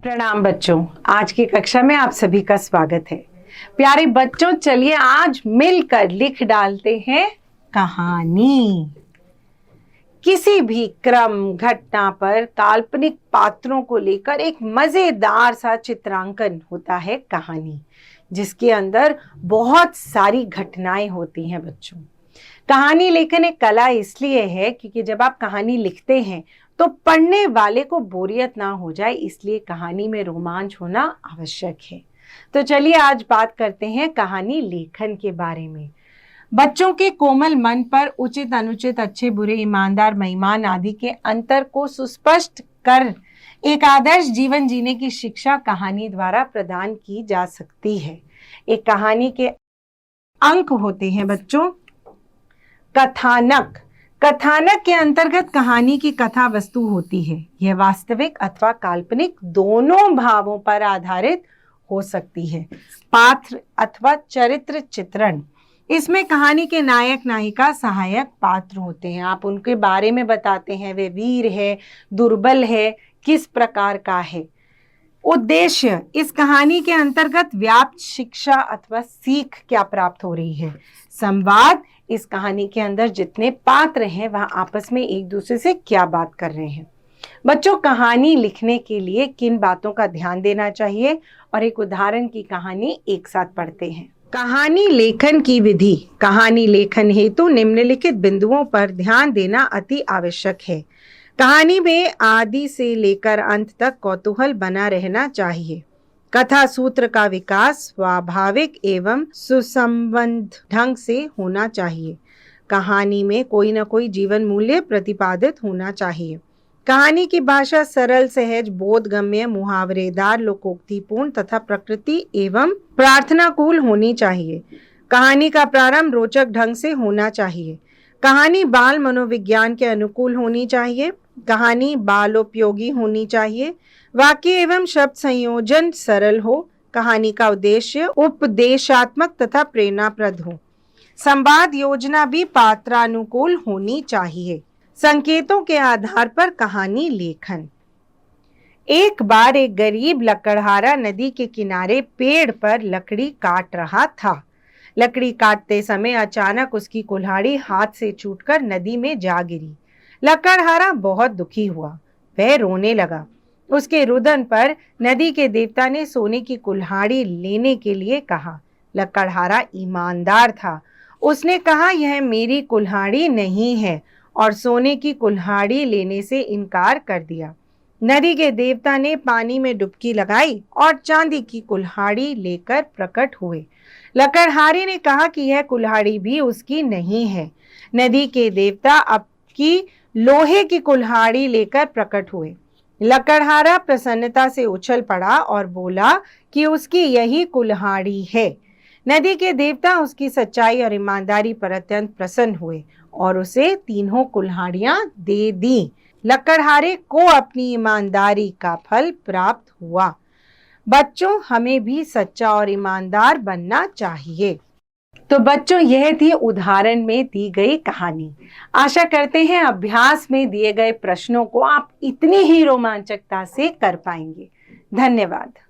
प्रणाम बच्चों, आज की कक्षा में आप सभी का स्वागत है। प्यारे बच्चों, चलिए आज मिलकर लिख डालते हैं कहानी। किसी भी क्रम घटना पर काल्पनिक पात्रों को लेकर एक मजेदार सा चित्रांकन होता है कहानी, जिसके अंदर बहुत सारी घटनाएं होती हैं बच्चों। कहानी लेखन एक कला इसलिए है क्योंकि जब आप कहानी लिखते हैं तो पढ़ने वाले को बोरियत ना हो जाए, इसलिए कहानी में रोमांच होना आवश्यक है। तो चलिए आज बात करते हैं कहानी लेखन के बारे में। बच्चों के कोमल मन पर उचित अनुचित, अच्छे बुरे, ईमानदार बेईमान आदि के अंतर को सुस्पष्ट कर एक आदर्श जीवन जीने की शिक्षा कहानी द्वारा प्रदान की जा सकती है। एक कहानी के अंक होते हैं बच्चों। कथानक। कथानक के अंतर्गत कहानी की कथा वस्तु होती है। यह वास्तविक अथवा काल्पनिक दोनों भावों पर आधारित हो सकती है। पात्र अथवा चरित्र चित्रण। इसमें कहानी के नायक नायिका सहायक पात्र होते हैं। आप उनके बारे में बताते हैं, वे वीर है, दुर्बल है, किस प्रकार का है। उद्देश्य, इस कहानी के अंतर्गत व्याप्त शिक्षा अथवा सीख क्या प्राप्त हो रही है। संवाद, इस कहानी के अंदर जितने पात्र हैं वह आपस में एक दूसरे से क्या बात कर रहे हैं। बच्चों, कहानी लिखने के लिए किन बातों का ध्यान देना चाहिए और एक उदाहरण की कहानी एक साथ पढ़ते हैं। कहानी लेखन की विधि। कहानी लेखन हेतु निम्नलिखित बिंदुओं पर ध्यान देना अति आवश्यक है। कहानी में आदि से लेकर अंत तक कौतूहल बना रहना चाहिए। कथा सूत्र का विकास स्वाभाविक एवं सुसंबद्ध ढंग से होना चाहिए। कहानी में कोई न कोई जीवन मूल्य प्रतिपादित होना चाहिए। कहानी की भाषा सरल, सहज, बोधगम्य, मुहावरेदार, लोकोक्तिपूर्ण तथा प्रकृति एवं प्रार्थनाकूल होनी चाहिए। कहानी का प्रारंभ रोचक ढंग से होना चाहिए। कहानी बाल मनोविज्ञान के अनुकूल होनी चाहिए। कहानी बालोपयोगी होनी चाहिए। वाक्य एवं शब्द संयोजन सरल हो। कहानी का उद्देश्य उपदेशात्मक तथा प्रेरणाप्रद हो। संवाद योजना भी पात्रानुकूल होनी चाहिए। संकेतों के आधार पर कहानी लेखन। एक बार एक गरीब लकड़हारा नदी के किनारे पेड़ पर लकड़ी काट रहा था। लकड़ी काटते समय अचानक उसकी कुल्हाड़ी हाथ से छूटकर नदी में जा गिरी। लकड़हारा बहुत दुखी हुआ, वह रोने लगा। उसके रुदन पर नदी के देवता ने सोने की कुल्हाड़ी लेने के लिए कहा। लकड़हारा ईमानदार था, उसने कहा यह मेरी कुल्हाड़ी नहीं है और सोने की कुल्हाड़ी लेने से इनकार कर दिया। नदी के देवता ने पानी में डुबकी लगाई और चांदी की कुल्हाड़ी लेकर प्रकट हुए। लकड़हारे ने कहा कि यह कुल्हाड़ी भी उसकी नहीं है। नदी के देवता आपकी लोहे की कुल्हाड़ी लेकर प्रकट हुए। लकड़हारा प्रसन्नता से उछल पड़ा और बोला कि उसकी यही कुल्हाड़ी है। नदी के देवता उसकी सच्चाई और ईमानदारी पर अत्यंत प्रसन्न हुए और उसे तीनों कुल्हाड़ियां दे दी। लकड़हारे को अपनी ईमानदारी का फल प्राप्त हुआ। बच्चों, हमें भी सच्चा और ईमानदार बनना चाहिए। तो बच्चों, यह थी उदाहरण में दी गई कहानी। आशा करते हैं अभ्यास में दिए गए प्रश्नों को आप इतनी ही रोमांचकता से कर पाएंगे। धन्यवाद।